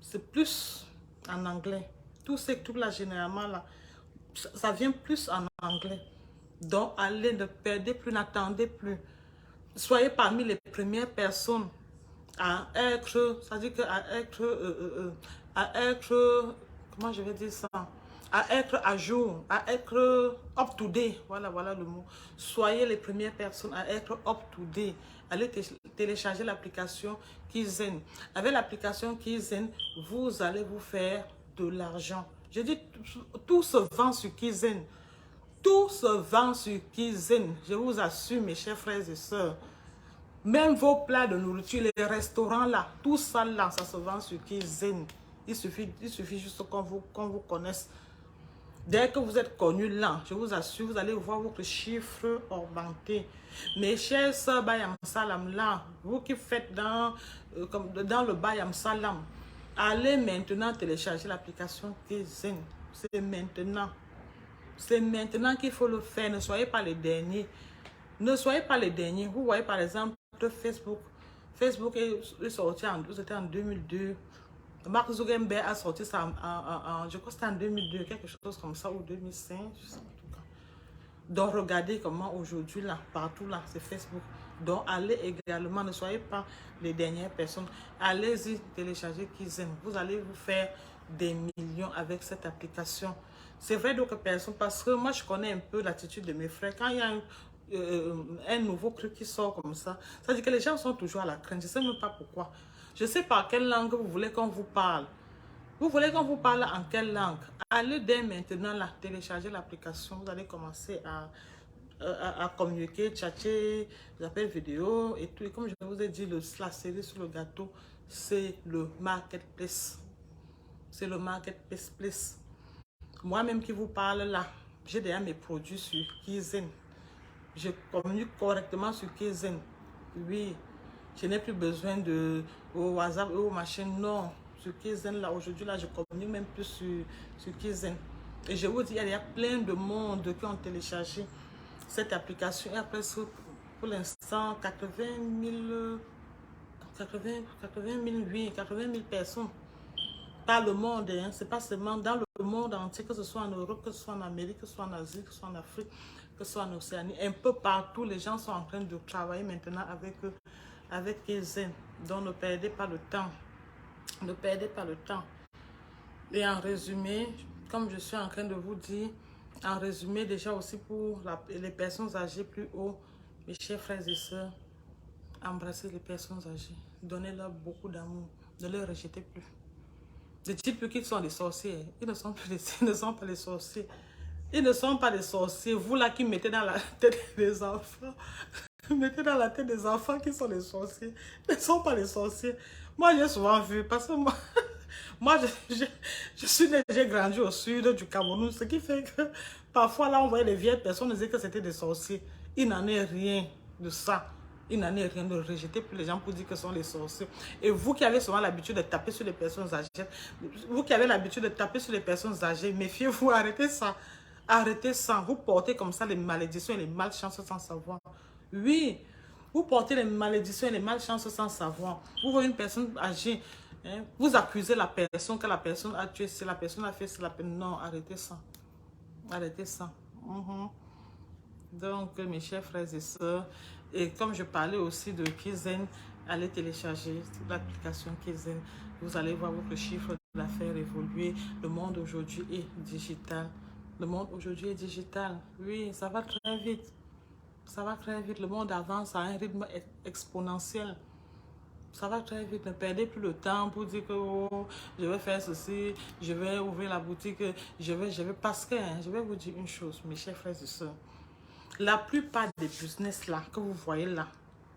c'est plus en anglais. Tout là, généralement, là, ça vient plus en anglais. Donc, allez, ne perdez plus, n'attendez plus. Soyez parmi les premières personnes à être, c'est-à-dire à être, comment je vais dire ça? À être à jour, à être up to date. Voilà le mot. Soyez les premières personnes à être up to date. Allez télécharger l'application Kizzen. Avec l'application Kizzen, vous allez vous faire de l'argent. Je dis, tout se vend sur Kizzen. Tout se vend sur Kizzen. Je vous assure, mes chers frères et sœurs. Même vos plats de nourriture, les restaurants là, tout ça là, ça se vend sur Kizzen. Il suffit juste qu'on vous connaisse. Dès que vous êtes connu là, je vous assure, vous allez voir votre chiffre augmenter. Mes chers sœurs Bayam Salam là, vous qui faites dans le Bayam Salam, allez maintenant télécharger l'application Kizzen. C'est maintenant. C'est maintenant qu'il faut le faire. Ne soyez pas les derniers. Ne soyez pas les derniers. Vous voyez par exemple Facebook. Facebook est sorti c'était en 2002. Mark Zuckerberg a sorti ça je crois que c'était en 2002, quelque chose comme ça, ou 2005, je sais pas tout cas. Donc regardez comment aujourd'hui là, partout là, c'est Facebook. Donc allez également, ne soyez pas les dernières personnes. Allez-y télécharger Kizzen. Vous allez vous faire des millions avec cette application. C'est vrai d'autres personnes, parce que moi je connais un peu l'attitude de mes frères. Quand il y a un nouveau truc qui sort comme ça veut dire que les gens sont toujours à la crainte. Je ne sais même pas pourquoi. Je sais pas quelle langue vous voulez qu'on vous parle. Vous voulez qu'on vous parle en quelle langue? Allez dès maintenant là, télécharger l'application. Vous allez commencer à communiquer, chatter, des appels vidéo et tout. Et comme je vous ai dit, la série sur le gâteau, c'est le marketplace. C'est le marketplace. Moi-même qui vous parle là, j'ai déjà mes produits sur Kizzen. Je communique correctement sur Kizzen. Oui, je n'ai plus besoin de WhatsApp ou machine. Non, sur Kizzen là, aujourd'hui là, je communique même plus sur Kizzen. Et je vous dis, il y a plein de monde qui ont téléchargé cette application. Il y a presque, pour l'instant, 80 000 personnes par le monde. Hein. C'est pas seulement dans le monde entier, que ce soit en Europe, que ce soit en Amérique, que ce soit en Asie, que ce soit en Afrique, que ce soit en Océanie. Un peu partout, les gens sont en train de travailler maintenant avec Kaizen. Donc, ne perdez pas le temps. Ne perdez pas le temps. Et en résumé, comme je suis en train de vous dire, en résumé déjà aussi pour les personnes âgées plus haut, mes chers frères et sœurs, embrassez les personnes âgées. Donnez-leur beaucoup d'amour. Ne les rejetez plus. Ne dites plus qu'ils sont des sorciers. Ils ne sont pas des sorciers. Ils ne sont pas des sorciers. Vous là qui mettez dans la tête des enfants, mettez dans la tête des enfants qui sont des sorciers. Ils ne sont pas des sorciers. Moi, j'ai souvent vu, parce que moi, moi je suis né, j'ai grandi au sud du Cameroun, ce qui fait que parfois là, on voyait les vieilles personnes disaient que c'était des sorciers. Il n'en est rien de ça. Il n'en est rien de rejeter plus les gens pour dire que ce sont les sorciers. Et vous qui avez souvent l'habitude de taper sur les personnes âgées, vous qui avez l'habitude de taper sur les personnes âgées, méfiez-vous, arrêtez ça. Arrêtez ça. Vous portez comme ça les malédictions et les malchances sans savoir. Oui, vous portez les malédictions et les malchances sans savoir. Vous voyez une personne âgée, hein, vous accusez la personne que la personne a tué, si la personne a fait, c'est la peine. Non, arrêtez ça. Arrêtez ça. Donc, mes chers frères et sœurs, et comme je parlais aussi de Kaizen, allez télécharger l'application Kaizen. Vous allez voir votre chiffre d'affaires évoluer. Le monde aujourd'hui est digital. Le monde aujourd'hui est digital. Oui, ça va très vite. Ça va très vite. Le monde avance à un rythme exponentiel. Ça va très vite. Ne perdez plus le temps pour dire que oh, je vais faire ceci, je vais ouvrir la boutique, je vais parce que hein, je vais vous dire une chose, mes chers frères et sœurs. La plupart des business là, que vous voyez là,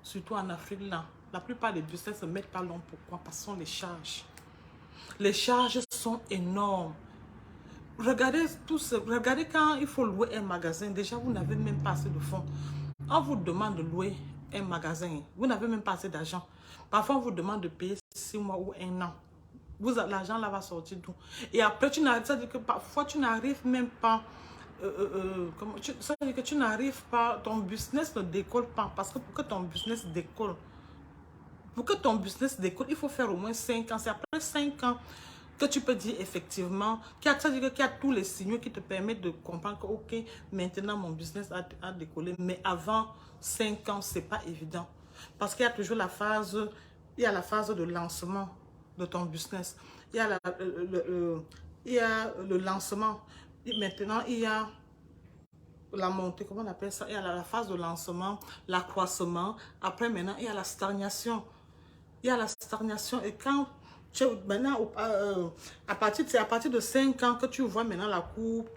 surtout en Afrique là, la plupart des business ne mettent pas long. Pourquoi? Parce que ce sont les charges. Les charges sont énormes. Regardez regardez quand il faut louer un magasin, déjà vous n'avez même pas assez de fonds. On vous demande de louer un magasin, vous n'avez même pas assez d'argent. Parfois on vous demande de payer 6 mois ou 1 an. L'argent là va sortir d'où? Et après tu n'arrives, ça veut dire que parfois tu n'arrives même pas. Ça veut dire que tu n'arrives pas, ton business ne décolle pas. Parce que pour que ton business décolle, il faut faire au moins 5 ans. C'est après 5 ans que tu peux dire effectivement, ça veut dire qu'il y a tous les signaux qui te permettent de comprendre que ok, maintenant mon business a décollé. Mais avant 5 ans, c'est pas évident. Parce qu'il y a toujours la phase de lancement de ton business. Il y a le lancement. Maintenant, il y a la montée, comment on appelle ça? Il y a la phase de lancement, l'accroissement. Après, maintenant, il y a la stagnation. Il y a la stagnation. Et quand tu maintenant, à partir de 5 ans que tu vois maintenant la courbe,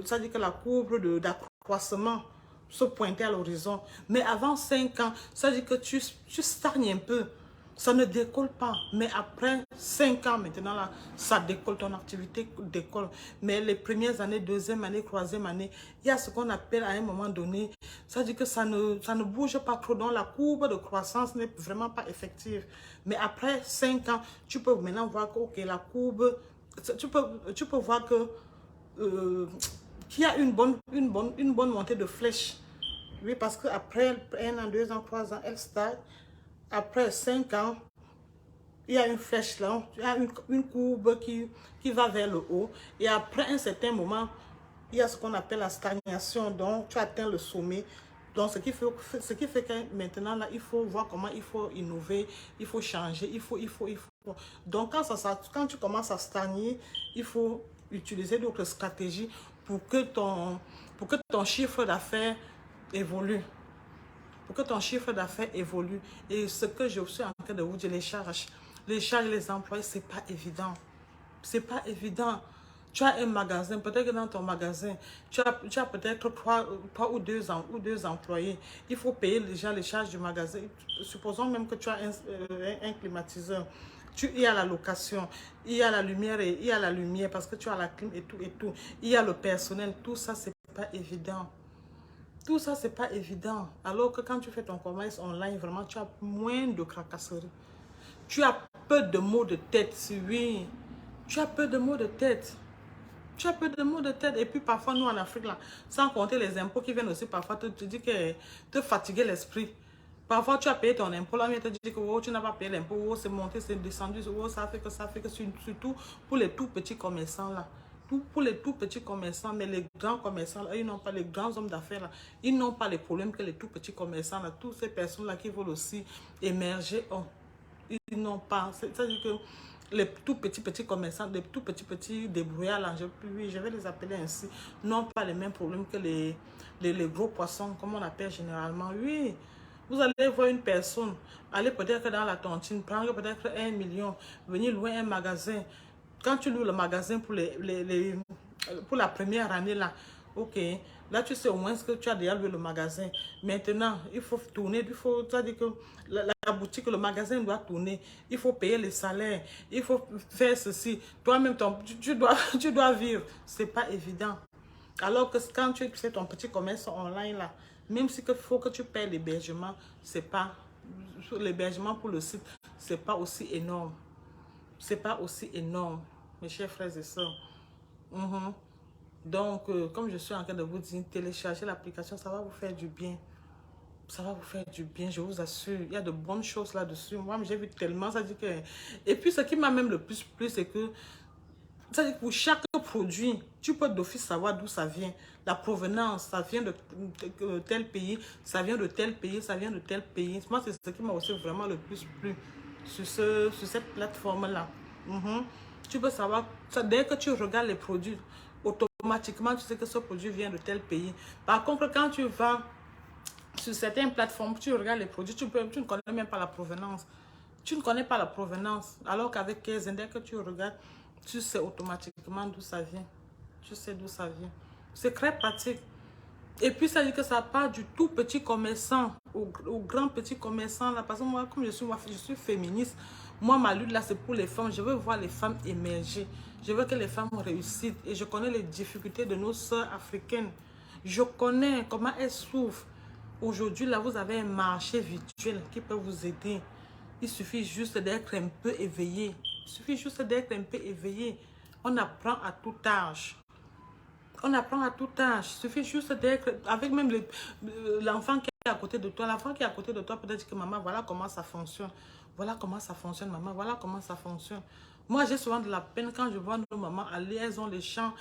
ça dit que la courbe d'accroissement se pointer à l'horizon. Mais avant 5 ans, ça dit que tu stagnes un peu. Ça ne décolle pas. Mais après 5 ans, maintenant, là, ça décolle, ton activité décolle. Mais les premières années, deuxième année, troisième année, il y a ce qu'on appelle à un moment donné, ça dit que ça ne bouge pas trop. Donc, la courbe de croissance n'est vraiment pas effective. Mais après 5 ans, tu peux maintenant voir que, ok, la courbe, tu peux voir que qu'il y a une bonne montée de flèche. Oui, parce qu'après 1 an, 2 ans, 3 ans, elle stagne. Après 5 ans, il y a une flèche là, il y a une courbe qui va vers le haut. Et après un certain moment, il y a ce qu'on appelle la stagnation. Donc, tu atteins le sommet. Donc, ce qui fait que maintenant, là, il faut voir comment il faut innover, il faut changer, il faut. Donc, quand tu commences à stagner, il faut utiliser d'autres stratégies pour que ton chiffre d'affaires évolue. Pour que ton chiffre d'affaires évolue. Et ce que je suis en train de vous dire, les charges, les employés, c'est pas évident. C'est pas évident. Tu as un magasin, peut-être que dans ton magasin, tu as peut-être 3 ou 2 employés. Il faut payer déjà les charges du magasin. Supposons même que tu as un climatiseur. Il y a la location, il y a la lumière, parce que tu as la clim et tout. Il y a le personnel, tout ça, c'est pas évident. Tout ça, c'est pas évident. Alors que quand tu fais ton commerce online, vraiment, tu as moins de tracasseries. Tu as peu de maux de tête, oui. Tu as peu de maux de tête. Tu as peu de maux de tête. Et puis parfois, nous en Afrique, là, sans compter les impôts qui viennent aussi parfois te dire que te fatiguer l'esprit. Parfois, tu as payé ton impôt, là, mais te dit que oh, tu n'as pas payé l'impôt, oh, c'est monté, c'est descendu, oh, ça fait que, surtout pour les tout petits commerçants, là. Pour les tout petits commerçants, mais les grands commerçants, là, ils n'ont pas, les grands hommes d'affaires, là, ils n'ont pas les problèmes que les tout petits commerçants, là, toutes ces personnes-là qui veulent aussi émerger, oh, ils n'ont pas. C'est-à-dire que les tout petits commerçants, les tout petits débrouillards, là, oui, je vais les appeler ainsi, n'ont pas les mêmes problèmes que les gros poissons, comme on appelle généralement. Oui, vous allez voir une personne, aller peut-être dans la tontine, prendre peut-être 1 million, venir louer un magasin. Quand tu loues le magasin pour la première année, là, ok, là tu sais au moins que tu as déjà loué le magasin. Maintenant, il faut tourner, c'est-à-dire que la boutique, le magasin doit tourner, il faut payer les salaires, il faut faire ceci. Toi-même, tu dois vivre. C'est pas évident. Alors que quand tu fais ton petit commerce online, là, même si il faut que tu payes l'hébergement, c'est pas, l'hébergement pour le site, c'est pas aussi énorme. C'est pas aussi énorme, mes chers frères et sœurs. Donc, comme je suis en train de vous dire, téléchargez l'application, ça va vous faire du bien. Ça va vous faire du bien, je vous assure. Il y a de bonnes choses là-dessus. Moi, j'ai vu tellement, ça dit que... Et puis, ce qui m'a même le plus plu, c'est que, ça dit que pour chaque produit, tu peux d'office savoir d'où ça vient. La provenance, ça vient de tel pays, ça vient de tel pays, ça vient de tel pays. Moi, c'est ce qui m'a aussi vraiment le plus plu sur cette plateforme-là. Tu peux savoir, dès que tu regardes les produits, automatiquement, tu sais que ce produit vient de tel pays. Par contre, quand tu vas sur certaines plateformes, tu regardes les produits, tu ne connais même pas la provenance. Tu ne connais pas la provenance. Alors qu'avec Kaizen, dès que tu regardes, tu sais automatiquement d'où ça vient. Tu sais d'où ça vient. C'est très pratique. Et puis, ça dit que ça part du tout petit commerçant au grand petit commerçant. Là. Parce que moi, comme je suis féministe, moi, ma lutte là, c'est pour les femmes. Je veux voir les femmes émerger. Je veux que les femmes réussissent. Et je connais les difficultés de nos sœurs africaines. Je connais comment elles souffrent. Aujourd'hui, là, vous avez un marché virtuel qui peut vous aider. Il suffit juste d'être un peu éveillé. Il suffit juste d'être un peu éveillé. On apprend à tout âge. On apprend à tout âge. Il suffit juste d'être avec même l'enfant qui est à côté de toi. L'enfant qui est à côté de toi peut dire que maman, voilà comment ça fonctionne. Voilà comment ça fonctionne, maman. Voilà comment ça fonctionne. Moi, j'ai souvent de la peine quand je vois nos mamans aller. Elles ont les champs.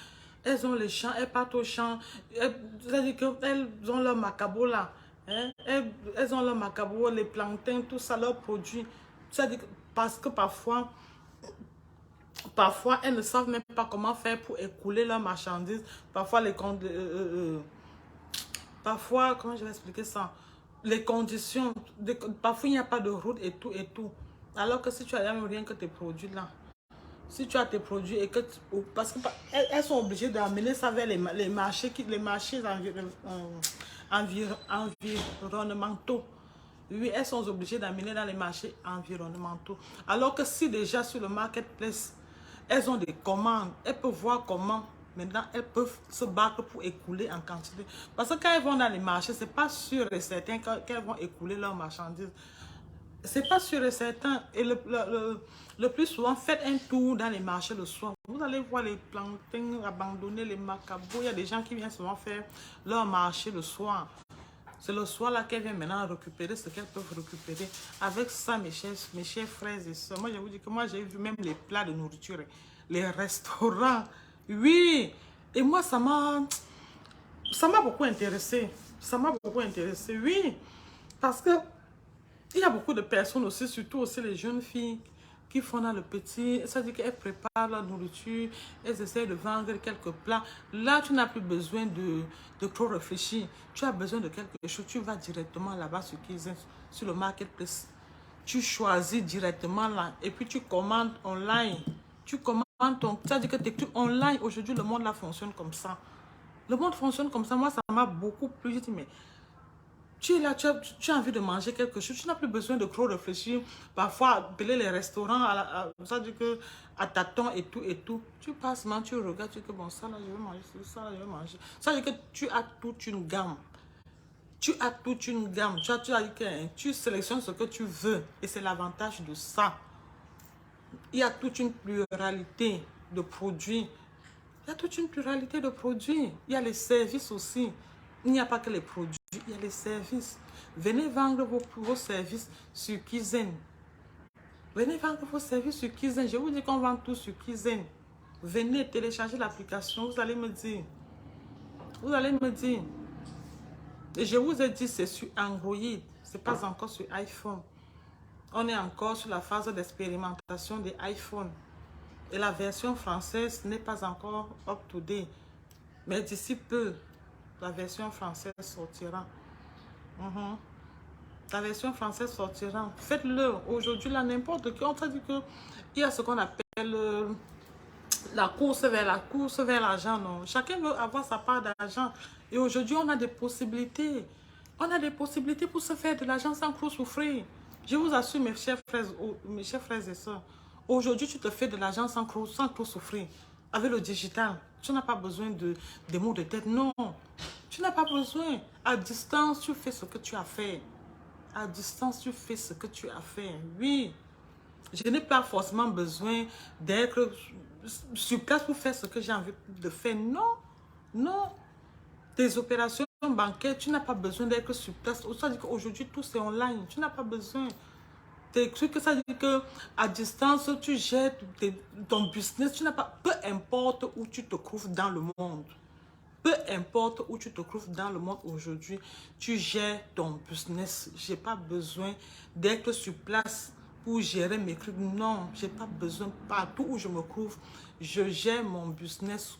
Elles ont les champs. Elles partent au champ. C'est-à-dire qu'elles ont leur macabo là. Hein? Elles ont leur macabo, les plantains, tout ça, leurs produits. C'est-à-dire parce que parfois, elles ne savent même pas comment faire pour écouler leurs marchandises. Parfois, parfois, comment je vais expliquer ça? Les conditions, parfois il n'y a pas de route et tout et tout. Alors que si tu as même rien que tes produits là, si tu as tes produits et que parce que elles sont obligées d'amener ça vers les marchés environnementaux. Oui, elles sont obligées d'amener dans les marchés environnementaux. Alors que si déjà sur le marketplace, elles ont des commandes, elles peuvent voir comment maintenant elles peuvent se battre pour écouler en quantité. Parce que quand elles vont dans les marchés, c'est pas sûr et certain qu'elles vont écouler leurs marchandises. C'est pas sûr et certain. Et le plus souvent, faites un tour dans les marchés le soir. Vous allez voir les plantains abandonnés, les macabos. Il y a des gens qui viennent souvent faire leur marché le soir. C'est le soir là qu'elles viennent maintenant récupérer ce qu'elles peuvent récupérer. Avec ça, mes chers frères et sœurs, moi je vous dis que moi j'ai vu même les plats de nourriture, les restaurants. Oui, et moi ça m'a beaucoup intéressé. Ça m'a beaucoup intéressé, oui. Parce que il y a beaucoup de personnes aussi, surtout aussi les jeunes filles, qui font dans le petit, c'est-à-dire qu'elles préparent leur nourriture, elles essaient de vendre quelques plats. Là, tu n'as plus besoin de trop réfléchir. Tu as besoin de quelque chose, tu vas directement là-bas sur le marketplace. Tu choisis directement là, et puis tu commandes online. Tu commandes c'est-à-dire que tu online. Aujourd'hui, le monde là fonctionne comme ça. Le monde fonctionne comme ça. Moi, ça m'a beaucoup plu. J'ai dit, mais tu es là, tu as envie de manger quelque chose, tu n'as plus besoin de trop réfléchir. Parfois, appeler les restaurants, ça dit que à tâtons et tout et tout. Tu passes, tu regardes, tu dis que bon, ça là, je vais manger, ça là, je vais manger. Ça dit que tu as toute une gamme. Tu as toute une gamme. Tu as dit que tu sélectionnes ce que tu veux. Et c'est l'avantage de ça. Il y a toute une pluralité de produits. Il y a toute une pluralité de produits. Il y a les services aussi. Il n'y a pas que les produits, il y a les services. Venez vendre vos services sur Kizzen. Venez vendre vos services sur Kizzen. Je vous dis qu'on vend tout sur Kizzen. Venez télécharger l'application, vous allez me dire. Vous allez me dire. Et je vous ai dit, c'est sur Android. Ce n'est pas encore sur iPhone. On est encore sur la phase d'expérimentation des iPhones. Et la version française n'est pas encore up-to-date. Mais d'ici peu, la version française sortira. La version française sortira. Faites-le. Aujourd'hui, là, n'importe qui. On t'a dit qu'il y a ce qu'on appelle la course vers l'argent. Non. Chacun veut avoir sa part d'argent. Et aujourd'hui, on a des possibilités. On a des possibilités pour se faire de l'argent sans trop souffrir. Je vous assure, mes chers frères et sœurs, aujourd'hui, tu te fais de l'argent sans trop souffrir. Avec le digital, tu n'as pas besoin des mots de tête. Non, tu n'as pas besoin. À distance, tu fais ce que tu as fait. À distance, tu fais ce que tu as fait. Oui, je n'ai pas forcément besoin d'être sur place pour faire ce que j'ai envie de faire. Non, non. Tes opérations bancaires, tu n'as pas besoin d'être sur place. Ça dit qu'aujourd'hui, tout c'est online. Tu n'as pas besoin. Tes trucs, ça dit qu'à distance, tu gères ton business. Tu n'as pas... Peu importe où tu te trouves dans le monde. Peu importe où tu te trouves dans le monde aujourd'hui, tu gères ton business. Je n'ai pas besoin d'être sur place pour gérer mes trucs. Non, je n'ai pas besoin. Partout où je me trouve, je gère mon business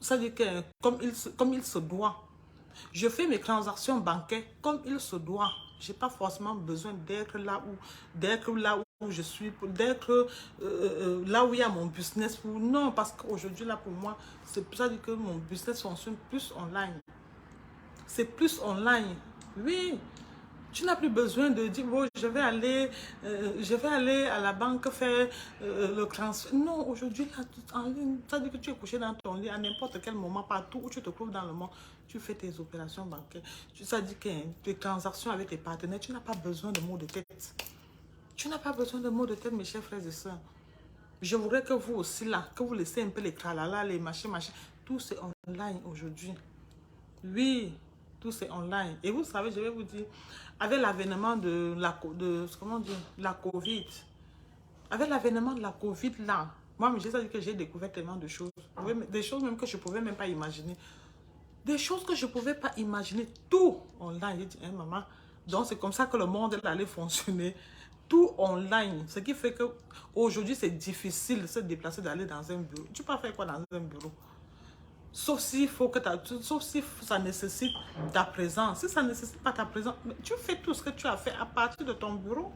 ça dit que, comme il se doit. Je fais mes transactions bancaires comme il se doit. Je n'ai pas forcément besoin d'être là où je suis, d'être là où il y a mon business. Non, parce qu'aujourd'hui, là, pour moi, c'est pour ça que mon business fonctionne plus online. C'est plus online. Oui. Tu n'as plus besoin de dire, bon, je vais aller à la banque faire le transfert. Non, aujourd'hui, en ligne, ça dit que tu es couché dans ton lit à n'importe quel moment, partout où tu te trouves dans le monde, tu fais tes opérations bancaires. Ça dit que tes transactions avec tes partenaires, tu n'as pas besoin de mots de tête. Tu n'as pas besoin de mots de tête, mes chers frères et sœurs. Je voudrais que vous aussi, là, que vous laissez un peu les tralala, les machins. Tout c'est online aujourd'hui. Oui, tout c'est online. Et vous savez, je vais vous dire, avec l'avènement de la Covid, avec l'avènement de la Covid là, moi, j'ai dit que j'ai découvert tellement de choses. Des choses même que je ne pouvais même pas imaginer. Des choses que je ne pouvais pas imaginer. Tout online. J'ai dit, hein, maman, donc c'est comme ça que le monde allait fonctionner. Tout online. Ce qui fait qu'aujourd'hui, c'est difficile de se déplacer, d'aller dans un bureau. Tu peux faire quoi dans un bureau? Sauf si ça nécessite ta présence. Si ça ne nécessite pas ta présence, tu fais tout ce que tu as fait à partir de ton bureau.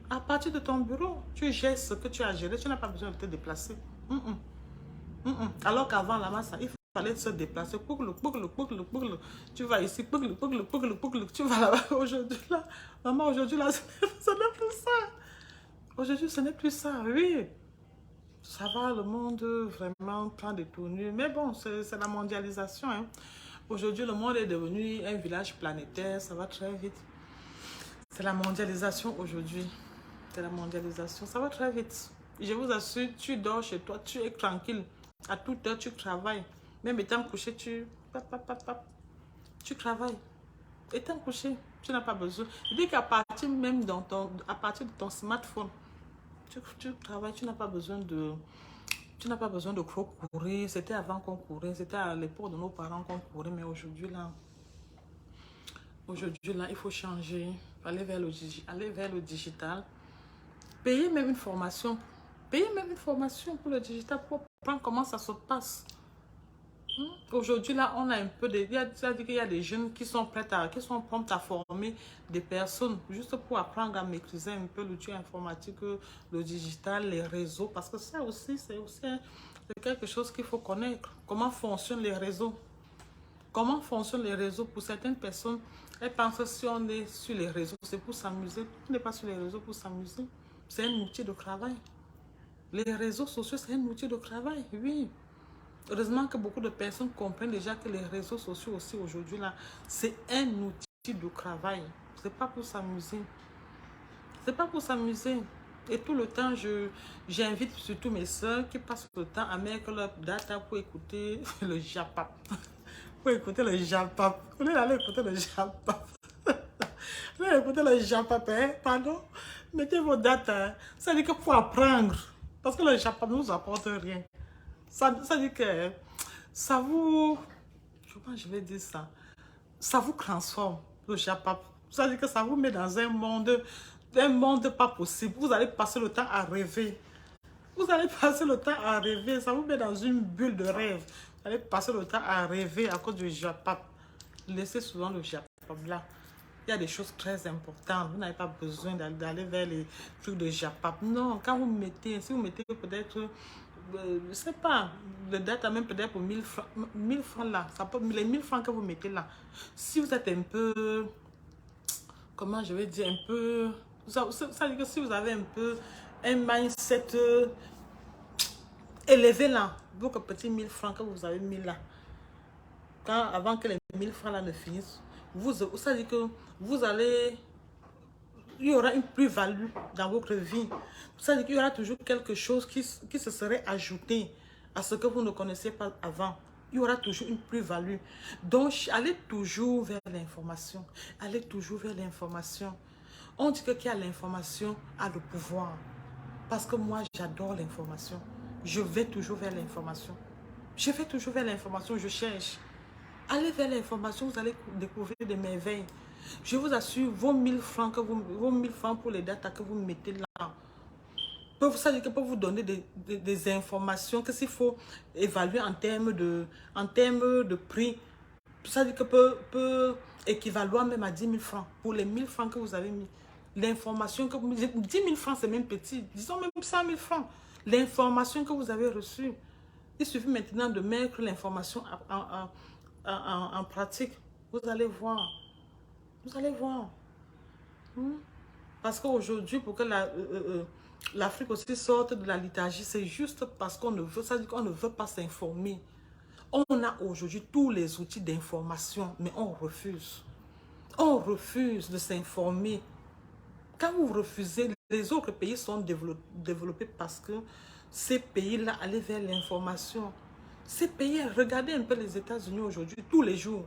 À partir de ton bureau, tu gères ce que tu as géré. Tu n'as pas besoin de te déplacer. Alors qu'avant, là-bas, il fallait se déplacer. Tu vas ici, tu vas là-bas. Aujourd'hui, là, maman, aujourd'hui, là, ce n'est plus ça. Aujourd'hui, ce n'est plus ça, oui. Ça va, le monde vraiment prend des tournures. Mais bon, c'est la mondialisation. Hein. Aujourd'hui, le monde est devenu un village planétaire. Ça va très vite. C'est la mondialisation aujourd'hui. C'est la mondialisation. Ça va très vite. Je vous assure, tu dors chez toi, tu es tranquille. À toute heure, tu travailles. Même étant couché, tu travailles. Étant couché, tu n'as pas besoin. Je dis qu'à partir même à partir de ton smartphone, tu travailles, tu n'as pas besoin de... Tu n'as pas besoin de courir. C'était avant qu'on courait. C'était à l'époque de nos parents qu'on courait. Mais aujourd'hui, là, il faut changer. Aller vers le digital. Payer même une formation. Payer même une formation pour le digital pour comprendre comment ça se passe. Aujourd'hui, là, on a un peu de... Ça dit qu'il y a des jeunes qui sont prompts à former des personnes juste pour apprendre à maîtriser un peu l'outil informatique, le digital, les réseaux. Parce que ça aussi, c'est quelque chose qu'il faut connaître. Comment fonctionnent les réseaux? Comment fonctionnent les réseaux? Pour certaines personnes, elles pensent que si on est sur les réseaux, c'est pour s'amuser. On n'est pas sur les réseaux pour s'amuser. C'est un outil de travail. Les réseaux sociaux, c'est un outil de travail, oui. Heureusement que beaucoup de personnes comprennent déjà que les réseaux sociaux aussi aujourd'hui, là, c'est un outil de travail. C'est pas pour s'amuser. C'est pas pour s'amuser. Et tout le temps, j'invite surtout mes soeurs qui passent le temps à mettre leur data pour écouter le Japap. Pour écouter le Japap. Vous allez aller écouter le Japap. Vous allez écouter le Japap, hein? Pardon? Mettez vos data. Hein? Ça dit que pour apprendre. Parce que le Japap ne vous apporte rien. Ça dit que ça vous... Comment je vais dire ça? Ça vous transforme, le Japap. Ça dit que ça vous met dans un monde pas possible. Vous allez passer le temps à rêver. Vous allez passer le temps à rêver. Ça vous met dans une bulle de rêve. Vous allez passer le temps à rêver à cause du Japap. Laissez souvent le Japap là. Il y a des choses très importantes. Vous n'avez pas besoin d'aller vers les trucs de Japap. Non, quand vous mettez, si vous mettez peut-être, je ne sais pas, le data même peut-être pour 1000 francs, 1000 francs là. Ça peut, les 1000 francs que vous mettez là. Si vous êtes un peu, comment je vais dire, un peu... Ça veut dire que si vous avez un peu un mindset élevé là, vos petits 1000 francs que vous avez mis là, avant que les 1000 francs là ne finissent, ça veut dire que vous allez, il y aura une plus-value dans votre vie. Ça veut dire qu'il y aura toujours quelque chose qui se serait ajouté à ce que vous ne connaissez pas avant. Il y aura toujours une plus-value. Donc, allez toujours vers l'information. Allez toujours vers l'information. On dit que qui a l'information a le pouvoir. Parce que moi, j'adore l'information. Je vais toujours vers l'information. Je vais toujours vers l'information, je cherche. Allez vers l'information, vous allez découvrir des merveilles. Je vous assure, vos 1000 francs, vos 1000 francs pour les datas que vous mettez là, ça veut dire que peut vous donner des informations que s'il faut évaluer en termes de prix, ça veut dire que peut équivaloir même à 10 000 francs pour les 1000 francs que vous avez mis. L'information que vous... 10 000 francs, c'est même petit. Disons même 100 000 francs. L'information que vous avez reçue. Il suffit maintenant de mettre l'information en pratique. Vous allez voir. Vous allez voir. Parce qu'aujourd'hui, pour que l'Afrique aussi sorte de la léthargie, c'est juste parce qu'on ne veut, ça dit qu'on ne veut pas s'informer. On a aujourd'hui tous les outils d'information, mais on refuse. On refuse de s'informer. Quand vous refusez, les autres pays sont développés parce que ces pays-là allaient vers l'information. Ces pays, regardez un peu les États-Unis aujourd'hui, tous les jours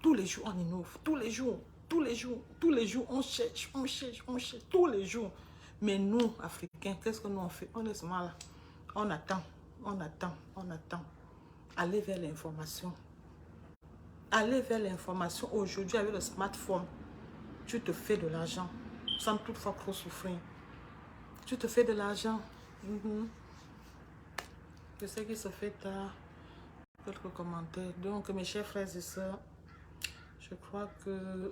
on innove, tous les jours, on cherche, tous les jours. Mais nous, Africains, qu'est-ce que nous on fait? On est seulement là, on attend. Allez vers l'information. Allez vers l'information. Aujourd'hui, avec le smartphone, tu te fais de l'argent sans toutefois trop souffrir. Tu te fais de l'argent. Je sais qu'il se fait tard. Quelques commentaires. Donc, mes chers frères et sœurs, je crois que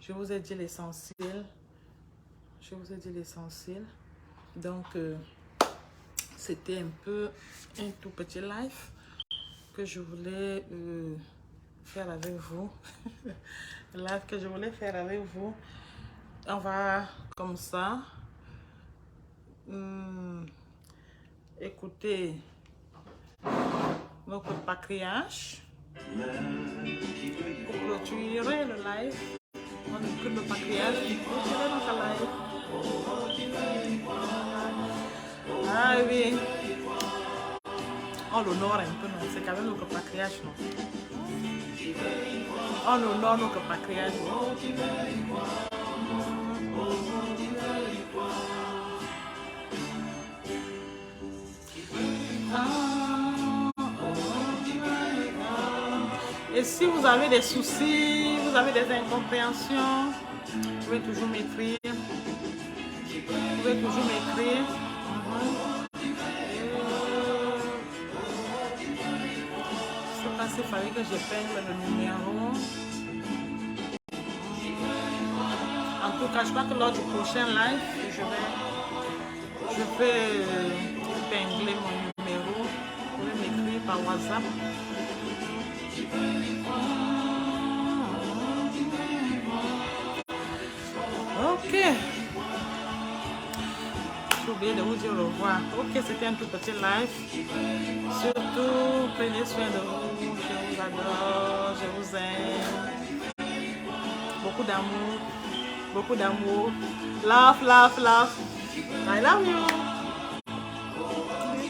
je vous ai dit l'essentiel. Donc, c'était un peu un tout petit live que je voulais faire avec vous. On va comme ça écouter notre patriarche. Pour clôturer le live, on écoute le patriarche pour clôturer notre live. Ah oui. On l'honore un peu, non? C'est quand même notre patriarche, non? On honore notre patriarche. Et si vous avez des soucis, vous avez des incompréhensions, vous pouvez toujours m'écrire. C'est pas s'il fallait que je peigne le numéro. En tout cas, je crois que lors du prochain live, je vais épingler mon numéro. Vous pouvez m'écrire par WhatsApp. Ok. J'ai oublié de vous dire au revoir. Ok, c'était un tout petit live. Surtout, prenez soin de vous. Je vous adore. Je vous aime. Beaucoup d'amour. beaucoup d'amour. Love, love, love. I love you.